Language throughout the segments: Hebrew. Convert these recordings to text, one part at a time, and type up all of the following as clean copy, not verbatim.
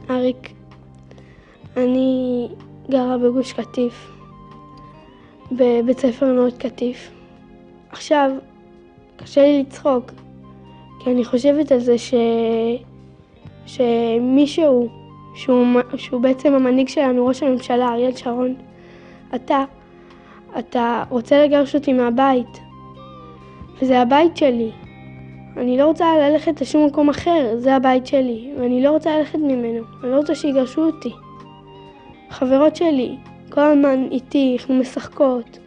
אריק, אני גרה בגוש קטיף, בבית ספר נאות קטיף. עכשיו, קשה לי לצחוק, כי אני חושבת על זה שמישהו, שהוא בעצם המנהיג שלנו, ראש הממשלה, אריאל שרון, אתה רוצה לגרש אותי מהבית, וזה הבית שלי. אני לא רוצה ללכת לשום מקום אחר, זה הבית שלי, ואני לא רוצה ללכת ממנו, אני לא רוצה שיגרשו אותי. חברות שלי, כל הזמן איתי, אנחנו משחקות,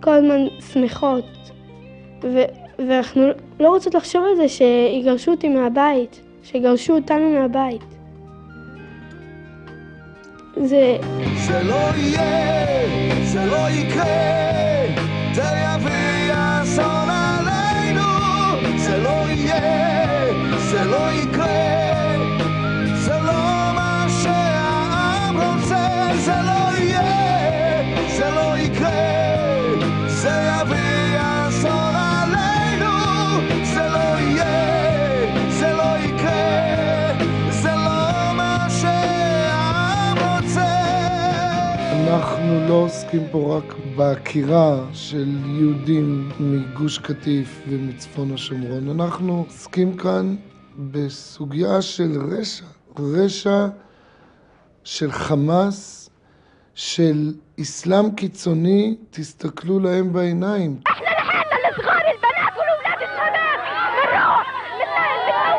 כל הזמן שמחות, ואנחנו לא רוצות לחשוב על זה שיגרשו אותי מהבית, שיגרשו אותנו מהבית. זה לא יהיה, זה לא יקרה, זה יביא אסון עלינו. זה לא יהיה, זה לא יקרה, זה לא מה שהעם רוצה. זה לא יהיה, זה לא יקרה, זה יביא אסון עלינו. זה לא יהיה, זה לא יקרה, זה לא מה שהעם רוצה. אנחנו לא עוסקים פה רק בהכירה של יהודים מגוש קטיף ומצפון השומרון. אנחנו עוסקים כאן בסוגיה של רשע של חמאס, של אסלאם קיצוני. תסתכלו להם בעיניים. احنا لحقنا الصغار البنات والولاد الشباب بنروح بنموت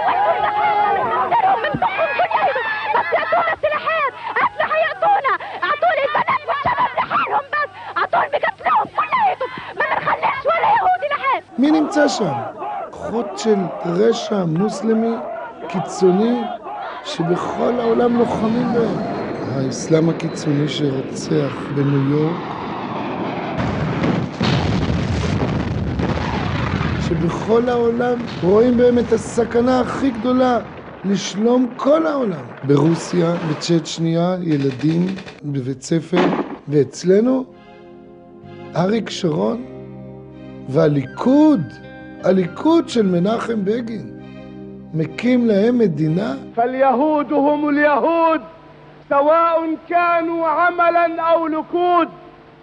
بنقدرهم بنطخهم كلهم، بس يعطونا سلاحات، اسلحه يعطونا، اعطوا البنات والشباب لحالهم، بس اعطوهم بقتلوهم كلياتهم، ما بنخليش ولا يهودي لحال. מי נמצא שם? כוחות של רשע מוסלמי קיצוני שבכל העולם לוחמים בהם. האסלאם הקיצוני שרוצח בניו יורק, שבכל העולם רואים בהם את הסכנה הכי גדולה לשלום כל העולם. ברוסיה, בצ'צ'ניה, ילדים בבית ספר, ואצלנו אריק שרון והליכוד, הליכוד של מנחם בגין, מקים להם מדינה. فاليهود هم اليهود سواء كانوا عملا أو لكود.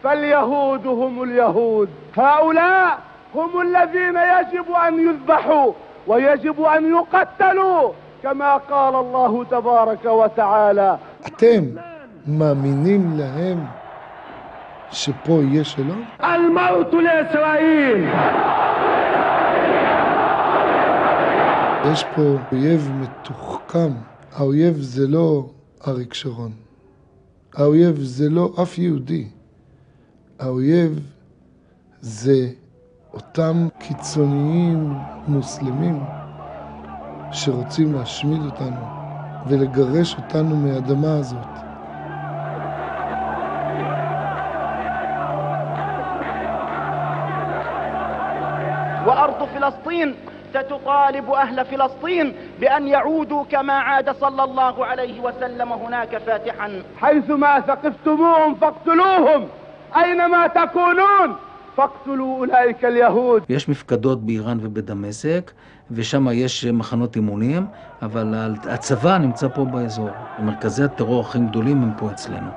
فاليهود هم اليهود. هؤلاء هم الذين يجب أن يذبحوا ويجب أن يقتلوا كما قال الله تبارك وتعالى. אתם מאמינים להם שפה יהיה שלום? الموت لإسرائيل. יש פה אויב מתוחכם. האויב זה לא אריק שרון. האויב זה לא אף יהודי. האויב זה אותם קיצוניים מוסלמים שרוצים להשמיד אותנו ולגרש אותנו מהאדמה הזאת. وأرض فلسطين ستطالب أهل فلسطين بأن يعودوا كما عاد صلى الله عليه وسلم هناك فاتحا. حيثما ثقفتموهم فاقتلوهم أينما تكونون فاقتلوا أولئك اليهود. יש מפקדות באיראן ובדמשק, ושם יש מחנות אימונים, אבל הצבא נמצא פה באזור. מרכזי הטרור הכי גדולים הם פה אצלנו.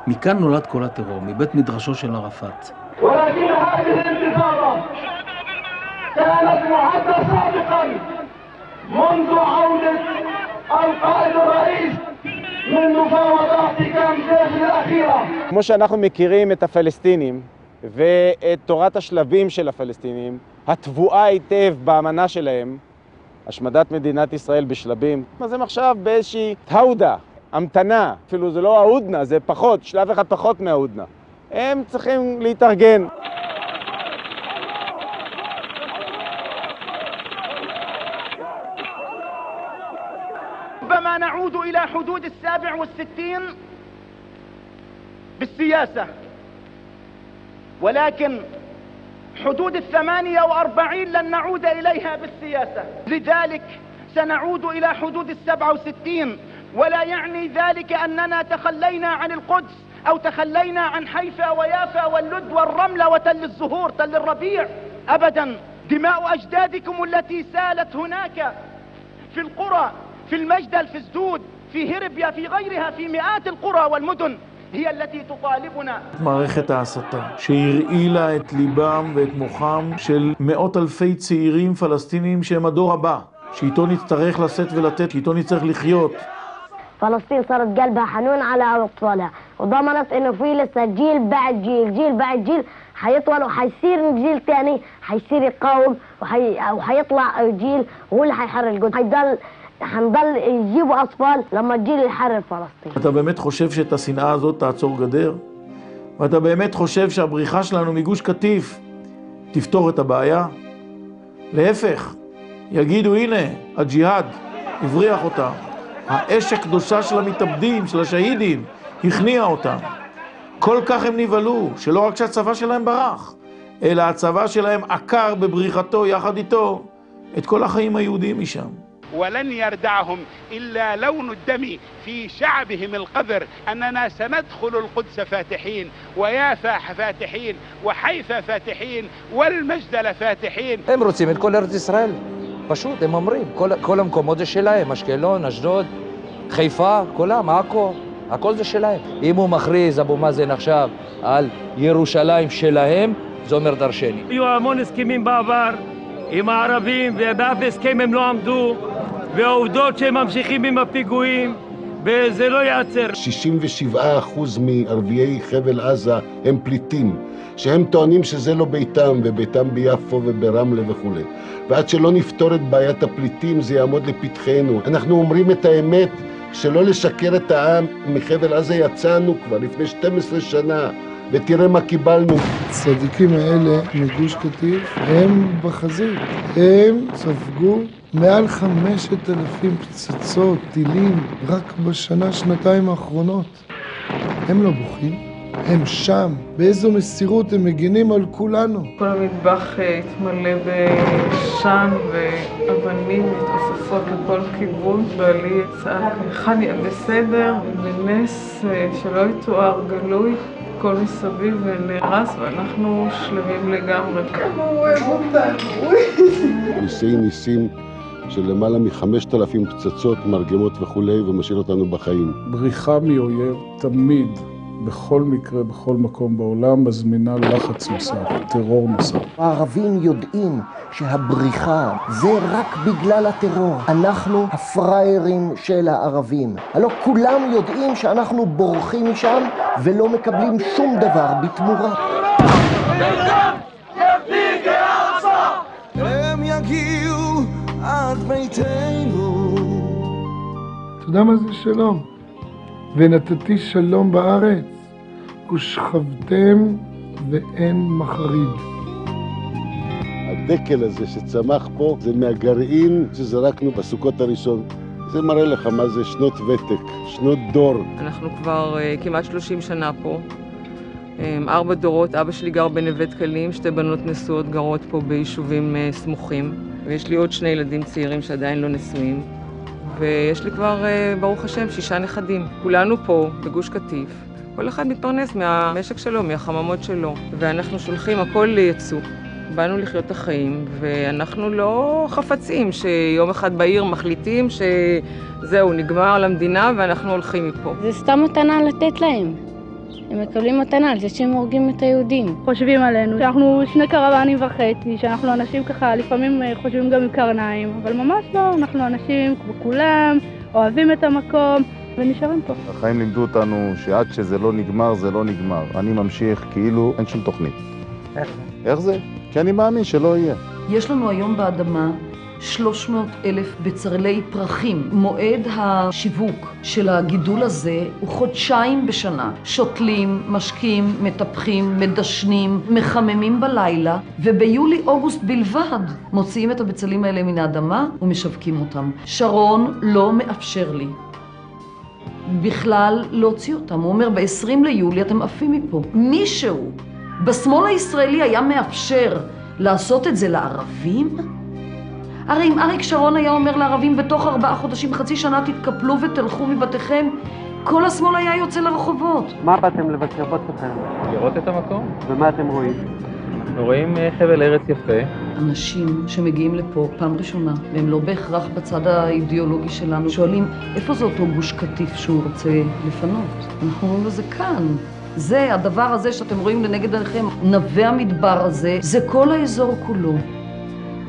מכאן נולד כל הטרור, מבית מדרשו של ערפאת. ولكن هذه الانتفاضة كانت معدة سابقا منذ عودة القائد الرئيس من مفاوضات كامب ديفيد الأخيرة. כמו שאנחנו מכירים את הפלסטינים ואת תורת השלבים של הפלסטינים, התבואה היטב באמנה שלהם, השמדת מדינת ישראל בשלבים, אז הם עכשיו באיזושהי תהודה, המתנה, אפילו זה לא ההודנה, זה פחות, שלב אחד פחות מההודנה. הם צריכים להתארגן. ربما نعود إلى حدود 67 بالسياسة، ولكن حدود 48 لن نعود إليها بالسياسة. لذلك سنعود إلى حدود 67، ولا يعني ذلك أننا تخلينا عن القدس أو تخلينا عن حيفا ويافا واللد والرملة وتل الزهور تل الربيع أبدا. دماء أجدادكم التي سالت هناك في القرى، في المجدل، في السدود، في هربيا في غيرها في مئات القرى والمدن هي التي תطالבנה. מערכת ההסתה שהרעילה את ליבם ואת מוחם של מאות אלפי צעירים פלסטינים שהם הדור הבא, שאיתו נצטרך לשאת ולתת, שאיתו נצטרך לחיות. فلسطين صارت قلبها حنون على أطفالها وضمنت إنه في لسه جيل بعد جيل جيل بعد جيل حيطول وحيصير جيل تاني حيصير يقاوم وحيطلع جيل هو اللي حيحرر القدس حنضل يجيبوا أطفال لما الجيل يحرر فلسطين. אתה באמת חושב שאת השנאה הזאת תעצור גדר? ואתה באמת חושב שהבריחה שלנו מגוש קטיף תפתור את הבעיה? להפך, יגידו הנה, הג'יהאד הבריח אותה. האש הקדושה של המתאבדים, של השהידים, הכניע אותם. כל כך הם נבהלו, שלא רק שהצבא שלהם ברח, אלא הצבא שלהם עקר בבריחתו יחד איתו את כל החיים היהודיים משם. ولن يردعهم إلا لون الدم في شعبهم القذر أننا سندخل القدس فاتحين ويافا فاتحين وحيفا فاتحين والمجدل فاتحين. הם רוצים את כל ארץ ישראל. פשוט, הם אומרים, כל המקומות זה שלהם, אשקלון, אשדוד, חיפה, כולם, עכו, הכל זה שלהם. אם הוא מכריז, אבו מאזן עכשיו, על ירושלים שלהם, זה אומר דרשני. היו המון הסכמים בעבר עם הערבים, ובאף הסכם הם לא עמדו, והעובדות שהם ממשיכים עם הפיגועים, וזה לא ייעצר. 67% מערביי חבל עזה הם פליטים, שהם טוענים שזה לא ביתם, וביתם ביפו וברמלה וכו'. ועד שלא נפתור את בעיית הפליטים זה יעמוד לפתחנו. אנחנו אומרים את האמת, שלא לשקר את העם. מחבל עזה יצאנו כבר לפני 12 שנה, ותראה מה קיבלנו. הצדיקים האלה מגוש קטיף הם בחזית. הם ספגו מעל 5,000 פצצות, טילים, רק בשנה, שנתיים האחרונות. הם לא בוכים. הם שם, באיזו מסירות הם מגינים על כולנו. כל המטבח התמלא בשן ואבנים מתעופפות לכל כיוון, בעלי צעק, חני, בסדר, בנס שלא יתואר גלוי, כל מסביב נהרס ואנחנו שלמים לגמרי. כמה הוא אוהב אותנו. ניסים של למעלה מ5,000 פצצות, מרגמות וכולי, ומשאיר אותנו בחיים. בריחה מאויב תמיד, בכל מקרה, בכל מקום בעולם, מזמינה לחץ נוסף, טרור נוסף. הערבים יודעים שהבריחה זה רק בגלל הטרור. אנחנו הפריירים של הערבים. הלא כולם יודעים שאנחנו בורחים משם ולא מקבלים שום דבר בתמורה. הם יגיעו עד ביתנו. אתה יודע מה זה שלום? ונתתי שלום בארץ, ושכבתם ואין מחריד. הדקל הזה שצמח פה זה מהגרעין שזרקנו בסוכות הראשון. זה מראה לך מה זה שנות ותק, שנות דור. אנחנו כבר כמעט 30 שנה פה. 4 דורות, אבא שלי גר בנווה דקלים, 2 בנות נשואות גרות פה ביישובים סמוכים. ויש לי עוד 2 ילדים צעירים שעדיין לא נשואים. ויש לי כבר, ברוך השם, 6 נכדים. כולנו פה, בגוש קטיף. כל אחד מתפרנס מהמשק שלו, מהחממות שלו. ואנחנו שולחים הכל ליצוא. באנו לחיות את החיים, ואנחנו לא חפצים שיום אחד בעיר מחליטים שזהו, נגמר למדינה ואנחנו הולכים מפה. זה סתם מתנה לתת להם. הם מקבלים מתנה על זה שהם הורגים את היהודים. חושבים עלינו, שאנחנו 2 קרוונים וחצי, שאנחנו אנשים ככה, לפעמים חושבים גם עם קרניים, אבל ממש לא, אנחנו אנשים כמו כולם, אוהבים את המקום ונשארים פה. החיים לימדו אותנו שעד שזה לא נגמר, זה לא נגמר. אני ממשיך כאילו אין שום תוכנית. איך זה? כי אני מאמין שלא יהיה. יש לנו היום באדמה 300,000 בצרלי פרחים. מועד השיווק של הגידול הזה הוא 2 חודשים בשנה. שותלים, משקים, מטפחים, מדשנים, מחממים בלילה, וביולי-אוגוסט בלבד מוציאים את הבצלים האלה מן האדמה ומשווקים אותם. שרון לא מאפשר לי בכלל להוציא אותם. הוא אומר, ב-20 ליולי אתם עפים מפה. מישהו בשמאל הישראלי היה מאפשר לעשות את זה לערבים? הרי אם אריק שרון היה אומר לערבים, בתוך 4 חודשים, חצי שנה תתקפלו ותלכו מבתיכם, כל השמאל היה יוצא לרחובות. מה באתם לבקר פה אצלכם? לראות את המקום. ומה אתם רואים? אנחנו רואים חבל ארץ יפה, אנשים שמגיעים לפה פעם ראשונה, והם לא בהכרח בצד האידיאולוגי שלנו, שואלים איפה זה אותו גוש קטיף שהוא רוצה לפנות? אנחנו אומרים לו זה כאן. זה, הדבר הזה שאתם רואים לנגד עיניכם, נווה המדבר הזה, זה כל האזור כולו.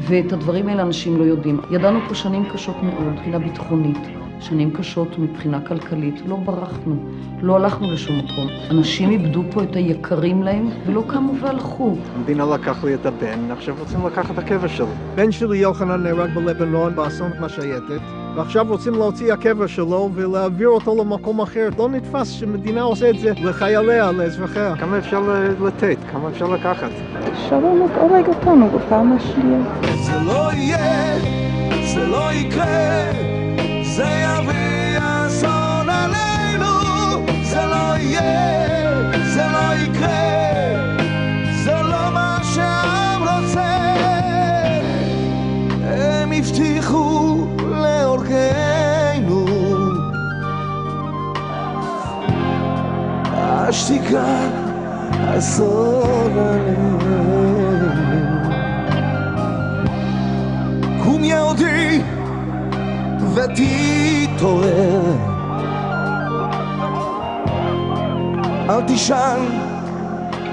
ואת הדברים האלה אנשים לא יודעים. ידענו פה שנים קשות מאוד מבחינה ביטחונית, שנים קשות מבחינה כלכלית, לא ברחנו, לא הלכנו לשום מקום. אנשים איבדו פה את היקרים להם ולא קמו והלכו. המדינה לקח לי את הבן, עכשיו רוצים לקחת את הקבר שלי. בן שלי יוחנן נהרג בלבנון באסון השייטת, ועכשיו רוצים להוציא הקבר שלו ולהעביר אותו למקום אחר. לא נתפס שמדינה עושה את זה לחייליה, לאזרחיה. כמה אפשר לתת? כמה אפשר לקחת? שלום, הורג אותנו בפעם השנייה. זה לא יהיה, זה לא יקרה, זה יביא אסון עלינו. זה לא יהיה, זה לא יקרה, זה לא מה שהעם רוצה. הם הבטיחו להורגנו, השתיקה אסון עלינו. קום יהודי ותתעורר, אל תישן,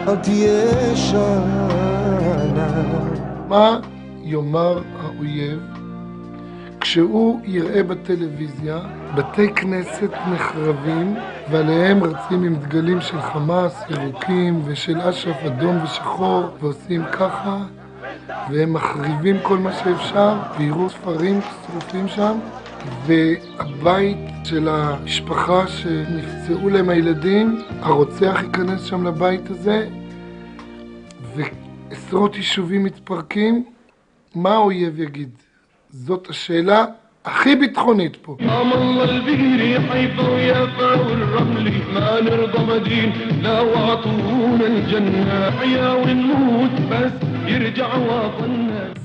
אל תהיה שנה. מה יאמר האויב כשהוא יראה בטלוויזיה בתי כנסת נחרבים ועליהם רצים עם דגלים של חמאס ירוקים ושל אש"ף אדום ושחור ועושים ככה והם מחריבים כל מה שאפשר ויראו ספרים שרופים שם והבית של המשפחה שנפצעו להם הילדים, הרוצח ייכנס שם לבית הזה ועשרות יישובים מתפרקים. מה האויב יגיד? זאת השאלה הכי ביטחונית פה.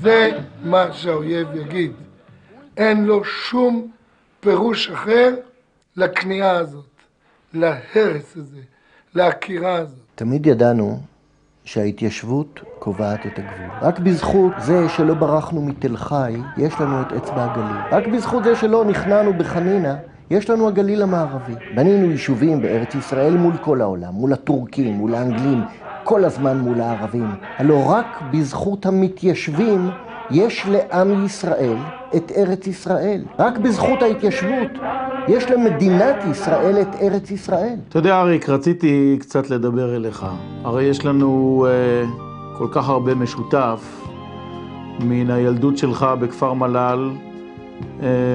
זה מה שהאויב יגיד. אין לו שום פירוש אחר לכניעה הזאת, להרס הזה, להכירה הזאת. תמיד ידענו שההתיישבות קובעת את הגבול. רק בזכות זה שלא ברחנו מתל חי, יש לנו את אצבע הגליל. רק בזכות זה שלא נכנענו בחנינה, יש לנו הגליל המערבי. בנינו יישובים בארץ ישראל מול כל העולם, מול הטורקים, מול האנגלים, כל הזמן מול הערבים. הלא רק בזכות המתיישבים יש לעם ישראל את ארץ ישראל. רק בזכות ההתיישבות יש למדינת ישראל את ארץ ישראל. אתה יודע, אריק, רציתי קצת לדבר אליך. הרי יש לנו כל כך הרבה משותף מן הילדות שלך בכפר מלל,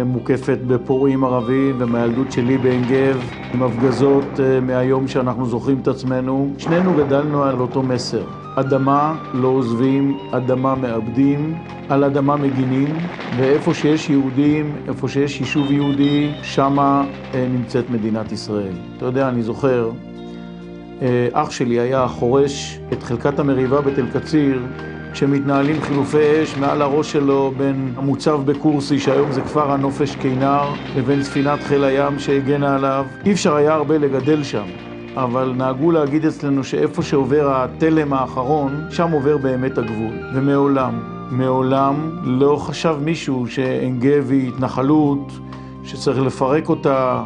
מוקפת בפורעים ערבים, ומהילדות שלי בעין גב, עם הפגזות מהיום שאנחנו זוכרים את עצמנו. שנינו גדלנו על אותו מסר. אדמה לא עוזבים, אדמה מאבדים, על אדמה מגינים, ואיפה שיש יהודים, איפה שיש יישוב יהודי, שמה נמצאת מדינת ישראל. אתה יודע, אני זוכר, אח שלי היה חורש את חלקת המריבה בתל קציר, כשמתנהלים חילופי אש מעל הראש שלו בין המוצב בקורסי, שהיום זה כפר הנופש כינר, לבין ספינת חיל הים שהגנה עליו. אי אפשר היה הרבה לגדל שם, אבל נהגו להגיד אצלנו שאיפה שעובר התלם האחרון, שם עובר באמת הגבול. ומעולם לא חשב מישהו שעין גב היא התנחלות, שצריך לפרק אותה,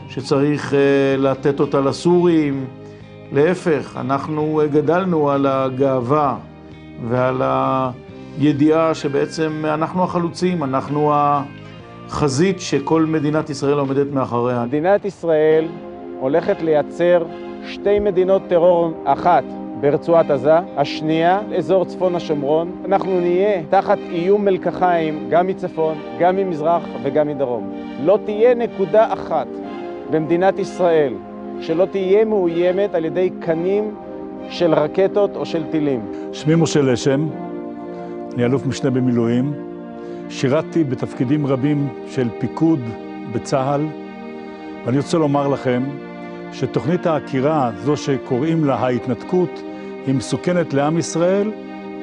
שצריך לתת אותה לסורים. להפך, אנחנו גדלנו על הגאווה ועל הידיעה שבעצם אנחנו החלוצים, אנחנו החזית שכל מדינת ישראל עומדת מאחוריה. מדינת ישראל הולכת לייצר שתי מדינות טרור, אחת ברצועת עזה, השנייה אזור צפון השומרון. אנחנו נהיה תחת איום מלקחיים גם מצפון, גם ממזרח וגם מדרום. לא תהיה נקודה אחת במדינת ישראל שלא תהיה מאוימת על ידי קנים של רקטות או של טילים. שמי משה לשם, אני אלוף משנה במילואים. שירתתי בתפקידים רבים של פיקוד בצה"ל, ואני רוצה לומר לכם שתוכנית העקירה, זו שקוראים לה ההתנתקות, היא מסוכנת לעם ישראל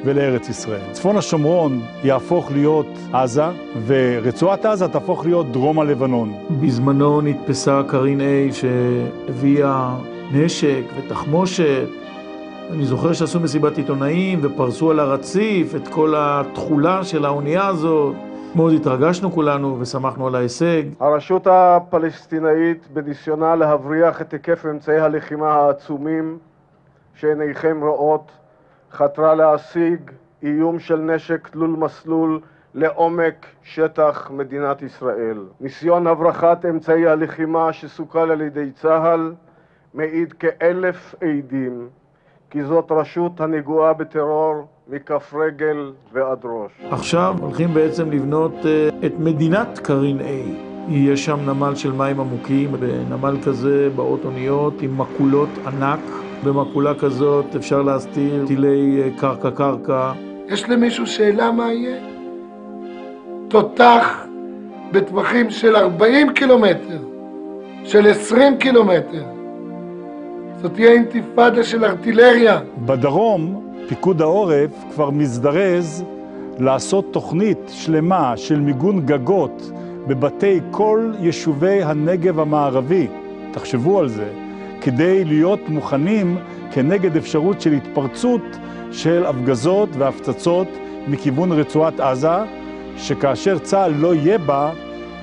ולארץ ישראל. צפון השומרון יהפוך להיות עזה, ורצועת עזה תהפוך להיות דרום הלבנון. בזמנו נתפסה קרין A שהביאה נשק ותחמושת אני זוכר שעשו מסיבת עיתונאים ופרסו על הרציף את כל התחולה של האונייה הזאת. מאוד התרגשנו כולנו ושמחנו על ההישג. הרשות הפלסטינאית בניסיונה להבריח את היקף אמצעי הלחימה העצומים שעיניכם רואות, חתרה להשיג איום של נשק תלול מסלול לעומק שטח מדינת ישראל. ניסיון הברחת אמצעי הלחימה שסוכל על ידי צה"ל מעיד כ1,000 עדים כי זאת רשות הנגועה בטרור מכף רגל ועד ראש. עכשיו הולכים בעצם לבנות את מדינת קרין A. יהיה שם נמל של מים עמוקים, בנמל כזה באות אוניות עם מקולות ענק. במקולה כזאת אפשר להסתיר טילי קרקע. יש למישהו שאלה מה יהיה? תותח בטווחים של 40 קילומטר, של 20 קילומטר. זאת תהיה אינתיפאדה של ארטילריה. בדרום פיקוד העורף כבר מזדרז לעשות תוכנית שלמה של מיגון גגות בבתי כל יישובי הנגב המערבי. תחשבו על זה. כדי להיות מוכנים כנגד אפשרות של התפרצות של הפגזות והפצצות מכיוון רצועת עזה, שכאשר צה"ל לא יהיה בה,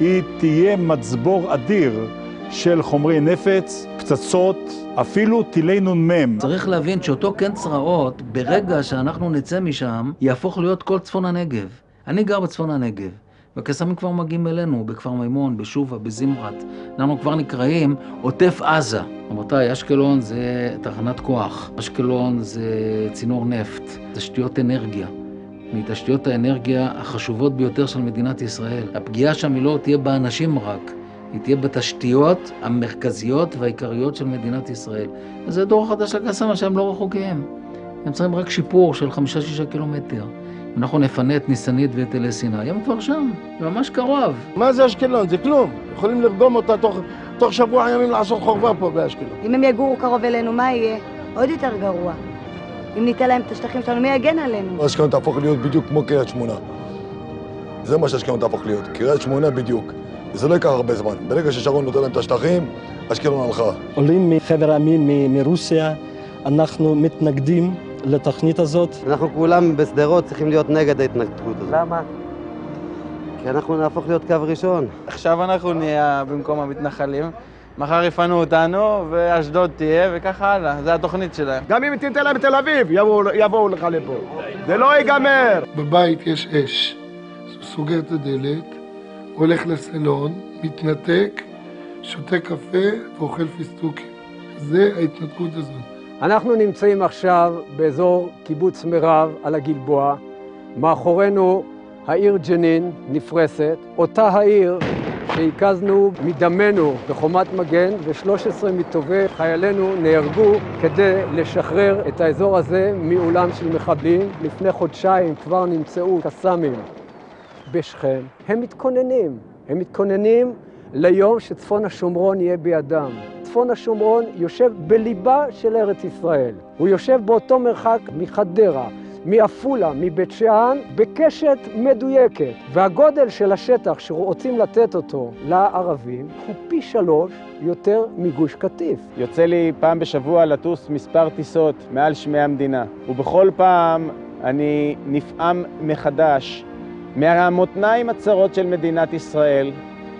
היא תהיה מצבור אדיר של חומרי נפץ, פצצות, אפילו טילי נ"מ. צריך להבין שאותו קן צרעות, ברגע שאנחנו נצא משם, יהפוך להיות כל צפון הנגב. אני גר בצפון הנגב. והקסאמים כבר מגיעים אלינו, בכפר מימון, בשובה, בזמרת. אנחנו כבר נקראים עוטף עזה. רבותיי, אשקלון זה תחנת כוח. אשקלון זה צינור נפט, תשתיות אנרגיה. מתשתיות האנרגיה החשובות ביותר של מדינת ישראל. הפגיעה שם היא לא תהיה באנשים רק, היא תהיה בתשתיות המרכזיות והעיקריות של מדינת ישראל. וזה דור חדש של הקסאמים שהם לא רחוקים. הם צריכים רק שיפור של 5-6 קילומטר. אנחנו נפנה את ניסנית ואת אלי סיני, הם כבר שם, זה ממש קרוב. מה זה אשקלון? זה כלום. יכולים לרגום אותה תוך שבוע ימים לעשות חורבה פה באשקלון. אם הם יגורו קרוב אלינו, מה יהיה? עוד יותר גרוע. אם ניתן להם את השטחים שלנו, מי יגן עלינו? אשקלון תהפוך להיות בדיוק כמו קריית שמונה. זה מה שאשקלון תהפוך להיות, קריית שמונה בדיוק. זה לא ייקח הרבה זמן. ברגע ששרון נותן להם את השטחים, אשקלון הלכה. עולים מחבר העמים מרוסיה, אנחנו מתנגדים לתוכנית הזאת. אנחנו כולם בסדרות צריכים להיות נגד ההתנגדות הזאת. למה? כי אנחנו נהפוך להיות קו ראשון. עכשיו אנחנו נהיה במקום המתנחלים, מחר יפנו אותנו ואשדוד תהיה וככה הלאה, זה התוכנית שלהם. גם אם תיתן להם בתל אביב, יבואו לך לפה. זה לא ייגמר. בבית יש אש, הוא סוגר את הדלת, הולך לסלון, מתנתק, שותה קפה ואוכל פיסטוקים. זה ההתנתקות הזאת. אנחנו נמצאים עכשיו באזור קיבוץ מירב על הגלבוע. מאחורינו העיר ג'נין נפרסת, אותה העיר שהקזנו מדמנו בחומת מגן, ו13 מטובי חיילינו נהרגו כדי לשחרר את האזור הזה מעולם של מחבלים. לפני חודשיים כבר נמצאו קסאמים בשכם. הם מתכוננים ליום שצפון השומרון יהיה בידם. צפון השומרון יושב בליבה של ארץ ישראל. הוא יושב באותו מרחק מחדרה, מעפולה, מבית שאן, בקשת מדויקת. והגודל של השטח שרוצים לתת אותו לערבים הוא פי 3 יותר מגוש קטיף. יוצא לי פעם בשבוע לטוס מספר טיסות מעל שמי המדינה, ובכל פעם אני נפעם מחדש מהמותניים הצרות של מדינת ישראל,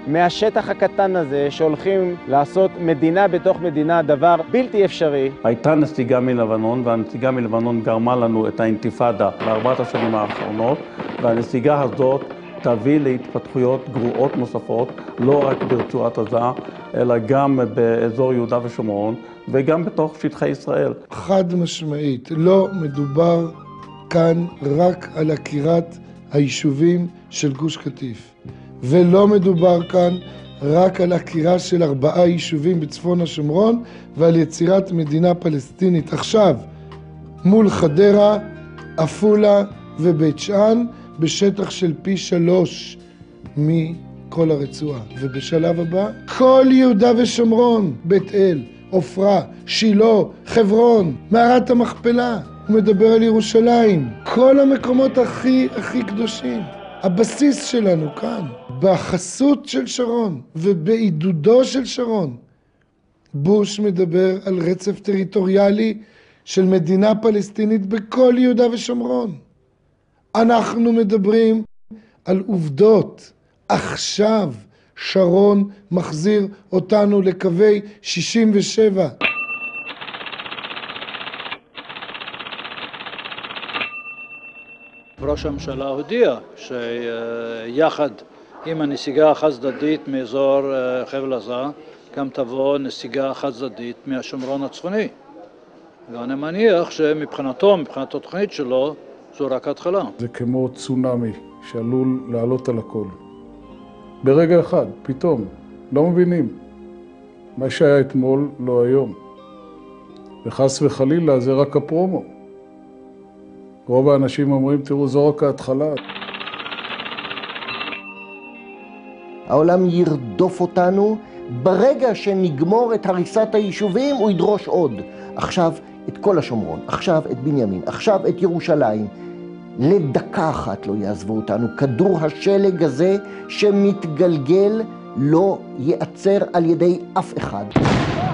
מהשטח הקטן הזה שהולכים לעשות מדינה בתוך מדינה, דבר בלתי אפשרי. הייתה נסיגה מלבנון, והנסיגה מלבנון גרמה לנו את האינתיפאדה ב4 השנים האחרונות, והנסיגה הזאת תביא להתפתחויות גרועות נוספות, לא רק ברצועת עזה, אלא גם באזור יהודה ושומרון, וגם בתוך שטחי ישראל. חד משמעית, לא מדובר כאן רק על עקירת היישובים של גוש קטיף. ולא מדובר כאן רק על עקירה של 4 יישובים בצפון השומרון ועל יצירת מדינה פלסטינית עכשיו מול חדרה, עפולה ובית שאן בשטח של פי 3 מכל הרצועה. ובשלב הבא כל יהודה ושומרון, בית אל, עופרה, שילה, חברון, מערת המכפלה. הוא מדבר על ירושלים, כל המקומות הכי קדושים. הבסיס שלנו כאן, בחסות של שרון ובעידודו של שרון. בוש מדבר על רצף טריטוריאלי של מדינה פלסטינית בכל יהודה ושומרון. אנחנו מדברים על עובדות. עכשיו שרון מחזיר אותנו לקווי 67. ראש הממשלה הודיע שיחד עם הנסיגה החד-צדדית מאזור חבל עזה גם תבוא נסיגה חד-צדדית מהשומרון הצפוני. ואני מניח שמבחינתו, מבחינת התוכנית שלו, זו רק התחלה. זה כמו צונאמי שעלול לעלות על הכל. ברגע אחד, פתאום, לא מבינים. מה שהיה אתמול לא היום. וחס וחלילה זה רק הפרומו. רוב האנשים אומרים, תראו, זו רק ההתחלה. העולם ירדוף אותנו, ברגע שנגמור את הריסת היישובים הוא ידרוש עוד. עכשיו את כל השומרון, עכשיו את בנימין, עכשיו את ירושלים. לדקה אחת לא יעזבו אותנו. כדור השלג הזה שמתגלגל לא ייעצר על ידי אף אחד.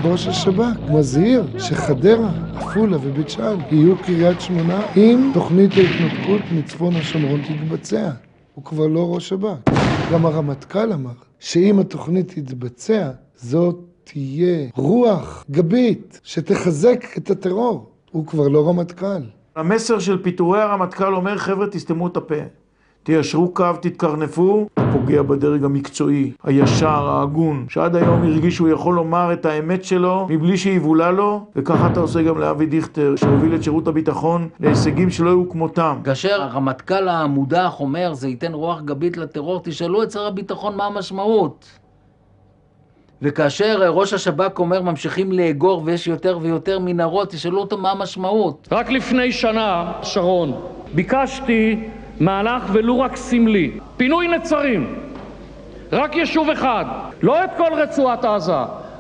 ראש השב"כ מזהיר שחדרה, עפולה ובית שאן יהיו קריית שמונה אם תוכנית ההתנתקות מצפון השומרון תתבצע. הוא כבר לא ראש שב"כ. גם הרמטכ"ל אמר שאם התוכנית תתבצע, זאת תהיה רוח גבית שתחזק את הטרור. הוא כבר לא רמטכ"ל. המסר של פיטורי הרמטכ"ל אומר, חבר'ה, תסתמו את הפה. תיישרו קו, תתקרנפו. הפוגע בדרג המקצועי, הישר, ההגון, שעד היום הרגיש שהוא יכול לומר את האמת שלו מבלי שיבולה לו, וככה אתה עושה גם לאבי דיכטר, שהוביל את שירות הביטחון להישגים שלא היו כמותם. כאשר הרמטכ"ל המודח אומר, זה ייתן רוח גבית לטרור, תשאלו את שר הביטחון מה המשמעות. וכאשר ראש השב"כ אומר, ממשיכים לאגור ויש יותר ויותר מנהרות, תשאלו אותו מה המשמעות. רק לפני שנה, שרון, ביקשתי מהלך ולו רק סמלי, פינוי נצרים, רק יישוב אחד, לא את כל רצועת עזה,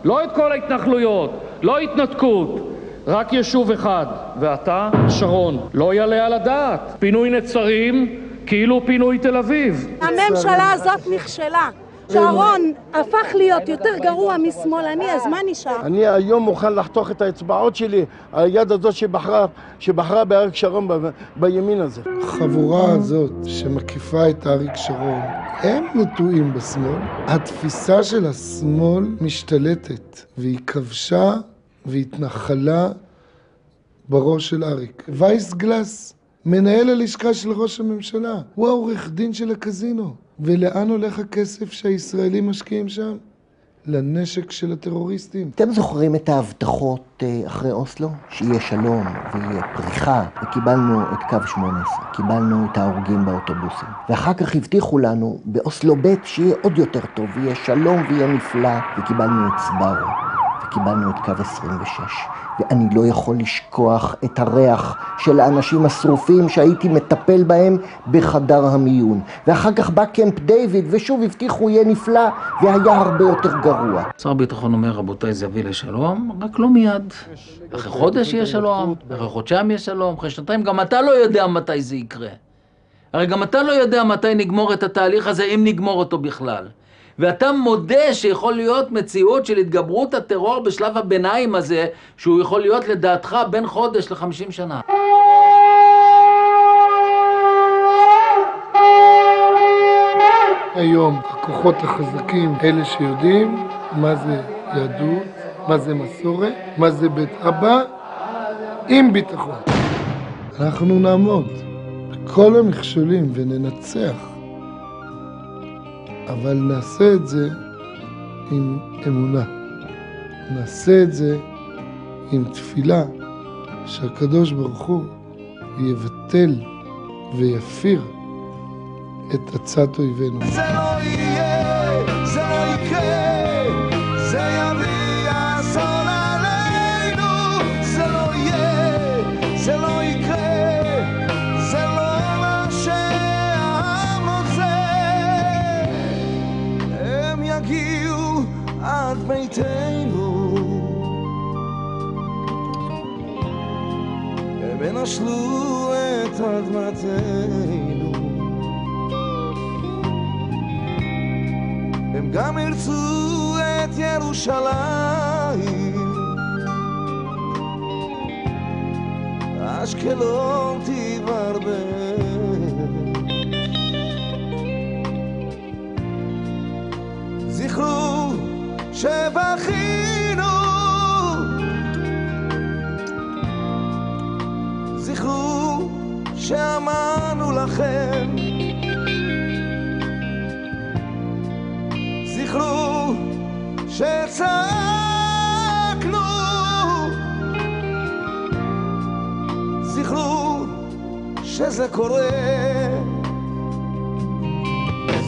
לא את כל ההתנחלויות, לא התנתקות, רק יישוב אחד. ואתה, שרון, לא יעלה על הדעת, פינוי נצרים כאילו פינוי תל אביב. הממשלה הזאת נכשלה. שרון הפך להיות יותר גרוע משמאלני, אז מה נשאר? אני היום מוכן לחתוך את האצבעות שלי, היד הזאת שבחרה באריק שרון בימין הזה. החבורה הזאת שמקיפה את אריק שרון, הם נטועים בשמאל. התפיסה של השמאל משתלטת, והיא כבשה והתנחלה בראש של אריק. וייס גלס, מנהל הלשכה של ראש הממשלה, הוא העורך דין של הקזינו. ולאן הולך הכסף שהישראלים משקיעים שם? לנשק של הטרוריסטים. אתם זוכרים את ההבטחות אחרי אוסלו? שיהיה שלום ויהיה פריחה, וקיבלנו את קו 18, קיבלנו את ההורגים באוטובוסים. ואחר כך הבטיחו לנו באוסלו ב' שיהיה עוד יותר טוב, ויהיה שלום ויהיה נפלא, וקיבלנו את סברו, וקיבלנו את קו 26. ואני לא יכול לשכוח את הריח של האנשים השרופים שהייתי מטפל בהם בחדר המיון. ואחר כך בא קמפ דיוויד ושוב הבטיחו יהיה נפלא והיה הרבה יותר גרוע. שר הביטחון אומר, רבותיי, זה יביא לשלום, רק לא מיד. אחרי חודש יהיה שלום, אחרי חודשיים יהיה שלום, אחרי שנתיים, גם אתה לא יודע מתי זה יקרה. הרי גם אתה לא יודע מתי נגמור את התהליך הזה, אם נגמור אותו בכלל. ואתה מודה שיכול להיות מציאות של התגברות הטרור בשלב הביניים הזה, שהוא יכול להיות לדעתך בין חודש ל-50 שנה. היום הכוחות החזקים, אלה שיודעים מה זה יהדות, מה זה מסורת, מה זה בית אבא, עם ביטחון. אנחנו נעמוד בכל המכשולים וננצח. אבל נעשה את זה עם אמונה. נעשה את זה עם תפילה שהקדוש ברוך הוא יבטל ויפיר את עצת אויבינו. זה לא יהיה, זה לא יקרה, זה יביא אסון עלינו. זה לא יהיה, זה לא יקרה, זה לא מה שהעם רוצה. הם יגיעו עד ביתנו, הם ינשלו את אדמתנו, הם גם ירצו את ירושלים, אשקלון תברבר. זכרו שבכינו, זכרו שאמרנו לכם, זכרו שצעקנו, זכרו שזה קורה.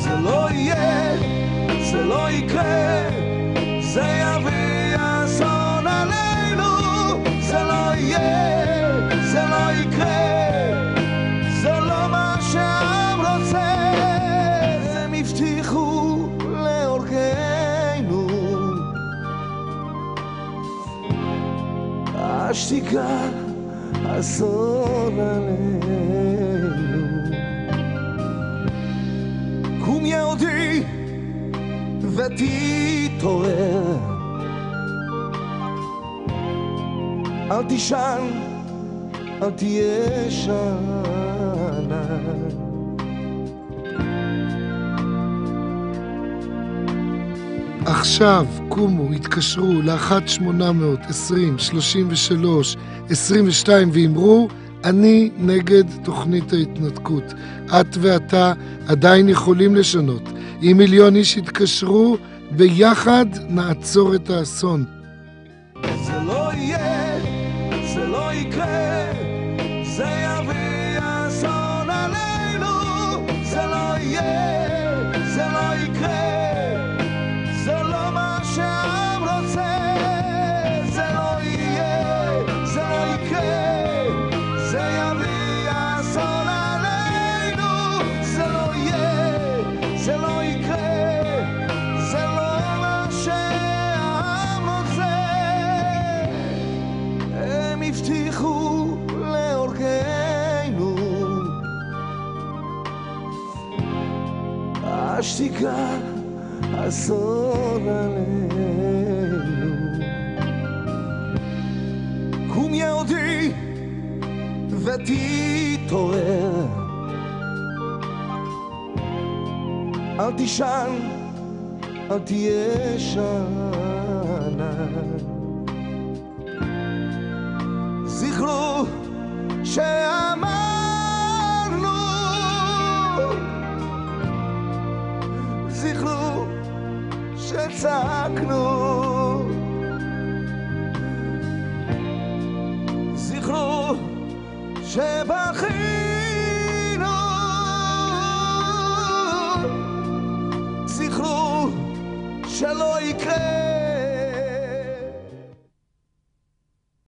זה לא יהיה, זה לא יקרה, זה יביא אסון עלינו. זה לא יהיה, זה לא יקרה, זה לא מה שהעם רוצה. הם הבטיחו להורגנו, השתיקה אסון עלינו. קום יהודי ותתעורר, אל תישן, אל תהיה שאנן. עכשיו קומו, התקשרו ל-1-800-20-33-22 ואמרו, אני נגד תוכנית ההתנתקות. את ואתה עדיין יכולים לשנות. אם מיליון איש יתקשרו, ביחד נעצור את האסון. זה לא יהיה, זה לא יקרה, זה יביא אסון עלינו. זה לא יהיה, זה לא יקרה, זה לא מה שהעם רוצה. זה לא יהיה, זה לא יקרה, זה יביא אסון עלינו. זה לא יהיה, זה לא יקרה, זה לא מה שהעם רוצה. הם הבטיחו להורגנו, השתיקה אסון עלינו. קום יהודי ותתעורר, אל תישן, אל תהיה שאנן. זכרו שאמרנו, זכרו שצעקנו, זכרו שבכינו, זכרו שלא יקרה